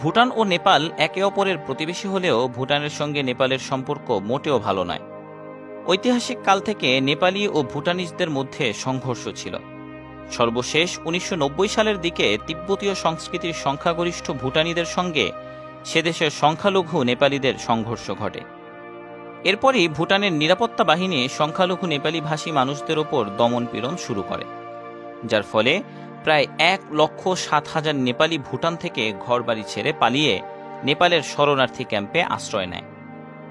ভুটান ও নেপাল একে অপরের প্রতিবেশী হলেও ভুটানের সঙ্গে নেপালের সম্পর্ক মোটেও ভালো নয়। ঐতিহাসিক কাল থেকে নেপালি ও ভুটানিজদের মধ্যে সংঘর্ষ ছিল। সর্বশেষ ১৯৯০ সালের দিকে তিব্বতীয় সংস্কৃতির সংখ্যাগরিষ্ঠ ভুটানিদের সঙ্গে সেদেশের সংখ্যালঘু নেপালিদের সংঘর্ষ ঘটে। এরপরই ভুটানের নিরাপত্তা বাহিনী সংখ্যালঘু নেপালি ভাষী মানুষদের ওপর দমনপীড়ন শুরু করে, যার ফলে প্রায় ১,৭,০০০ নেপালি ভুটান থেকে ঘরবাড়ি ছেড়ে পালিয়ে নেপালের শরণার্থী ক্যাম্পে আশ্রয় নেয়।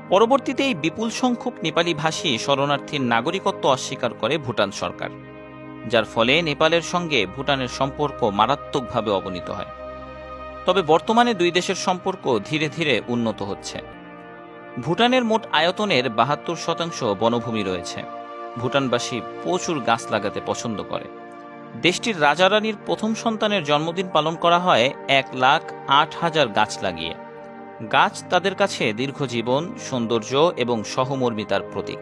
পরবর্তীতে এই বিপুল সংখ্যক নেপালি ভাষী শরণার্থীর নাগরিকত্ব অস্বীকার করে ভুটান সরকার, যার ফলে নেপালের সঙ্গে ভুটানের সম্পর্ক মারাত্মকভাবে অবনীত হয়। তবে বর্তমানে দুই দেশের সম্পর্ক ধীরে ধীরে উন্নত হচ্ছে। ভুটানের মোট আয়তনের ৭২% বনভূমি রয়েছে। ভুটানবাসী প্রচুর গাছ লাগাতে পছন্দ করে। দেশটির রাজা রানীর প্রথম সন্তানের জন্মদিন পালন করা হয় ১,০৮,০০০ গাছ লাগিয়ে। গাছ তাদের কাছে দীর্ঘজীবন, সৌন্দর্য এবং সহমর্মিতার প্রতীক।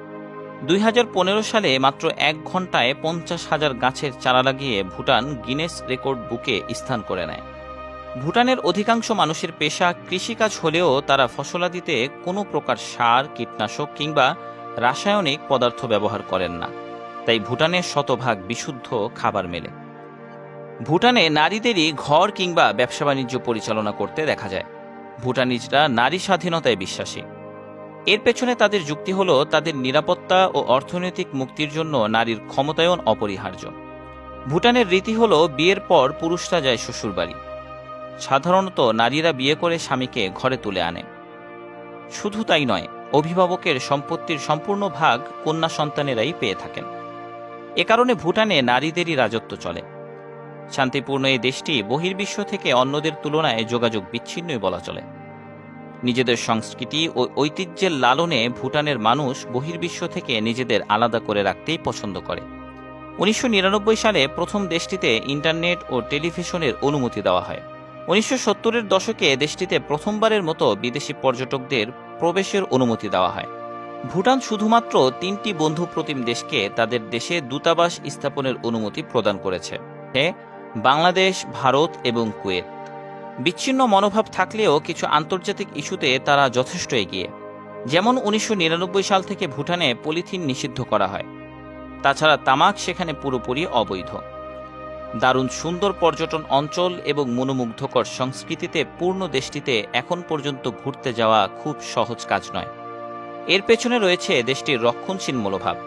২০১৫ সালে মাত্র ১ ঘন্টায় ৫০,০০০ গাছের চারা লাগিয়ে ভুটান গিনেস রেকর্ড বুকে স্থান করে নেয়। ভুটানের অধিকাংশ মানুষের পেশা কৃষিকাজ হলেও তারা ফসলাদিতে কোনো প্রকার সার, কীটনাশক কিংবা রাসায়নিক পদার্থ ব্যবহার করেন না, তাই ভুটানে শতভাগ বিশুদ্ধ খাবার মেলে। ভুটানে নারীদেরই ঘর কিংবা ব্যবসা বাণিজ্য পরিচালনা করতে দেখা যায়। ভুটানিজরা নারী স্বাধীনতায় বিশ্বাসী। এর পেছনে তাদের যুক্তি হল তাদের নিরাপত্তা ও অর্থনৈতিক মুক্তির জন্য নারীর ক্ষমতায়ন অপরিহার্য। ভুটানের রীতি হল বিয়ের পর পুরুষরা যায় শ্বশুরবাড়ি। সাধারণত নারীরা বিয়ে করে স্বামীকে ঘরে তুলে আনে। শুধু তাই নয়, অভিভাবকের সম্পত্তির সম্পূর্ণ ভাগ কন্যা সন্তানেরাই পেয়ে থাকেন। এ কারণে ভুটানে নারীদেরই রাজত্ব চলে। শান্তিপূর্ণ এই দেশটি বহির্বিশ্ব থেকে অন্যদের তুলনায় যোগাযোগ বিচ্ছিন্নই বলা চলে। নিজেদের সংস্কৃতি ও ঐতিহ্যের লালনে ভুটানের মানুষ বহির্বিশ্ব থেকে নিজেদের আলাদা করে রাখতেই পছন্দ করে। ১৯৯৯ সালে প্রথম দেশটিতে ইন্টারনেট ও টেলিভিশনের অনুমতি দেওয়া হয়। ১৯৭০-এর দশকে দেশটিতে প্রথমবারের মতো বিদেশি পর্যটকদের প্রবেশের অনুমতি দেওয়া হয়। ভুটান শুধুমাত্র ৩টি বন্ধুপ্রতিম দেশকে তাদের দেশে দূতাবাস স্থাপনের অনুমতি প্রদান করেছে: বাংলাদেশ, ভারত এবং কুয়েত। বিচ্ছিন্ন মনোভাব থাকলেও কিছু আন্তর্জাতিক ইস্যুতে তারা যথেষ্ট এগিয়ে। যেমন ১৯৯৯ সাল থেকে ভুটানে পলিথিন নিষিদ্ধ করা হয়। তাছাড়া তামাক সেখানে পুরোপুরি অবৈধ। দারুণ সুন্দর পর্যটন অঞ্চল এবং মনোমুগ্ধকর সংস্কৃতিতে পূর্ণ দেশটিতে এখন পর্যন্ত ঘুরতে যাওয়া খুব সহজ কাজ নয়। এর পেছনে রয়েছে দেশটির রক্ষণশীল মনোভাব।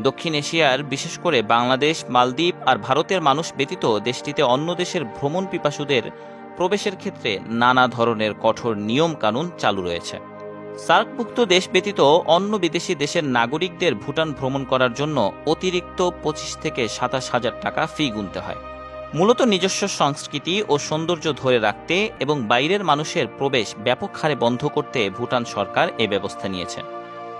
দক্ষিণ এশিয়ার, বিশেষ করে বাংলাদেশ, মালদ্বীপ আর ভারতের মানুষ ব্যতীত দেশটিতে অন্য দেশের ভ্রমণ পিপাসুদের প্রবেশের ক্ষেত্রে নানা ধরনের কঠোর নিয়ম কানুন চালু রয়েছে। সার্কভুক্ত দেশ ব্যতীত অন্য বিদেশি দেশের নাগরিকদের ভুটান ভ্রমণ করার জন্য অতিরিক্ত ২৫ থেকে ২৭,০০০ টাকা ফি গুনতে হয়, মূলত নিজস্ব সংস্কৃতি ও সৌন্দর্য ধরে রাখতে এবং বাইরের মানুষের প্রবেশ ব্যাপক হারে বন্ধ করতে ভুটান সরকার এ ব্যবস্থা নিয়েছে।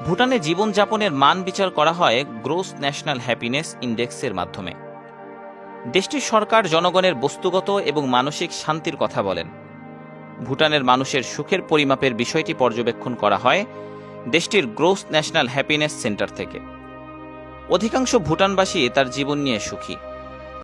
ভুটানে জীবনযাপনের মান বিচার করা হয় গ্রোস ন্যাশনাল হ্যাপিনেস ইন্ডেক্সের মাধ্যমে। দেশটির সরকার জনগণের বস্তুগত এবং মানসিক শান্তির কথা বলেন। ভুটানের মানুষের সুখের পরিমাপের বিষয়টি পর্যবেক্ষণ করা হয় দেশটির গ্রোস ন্যাশনাল হ্যাপিনেস সেন্টার থেকে। অধিকাংশ ভুটানবাসী তার জীবন নিয়ে সুখী।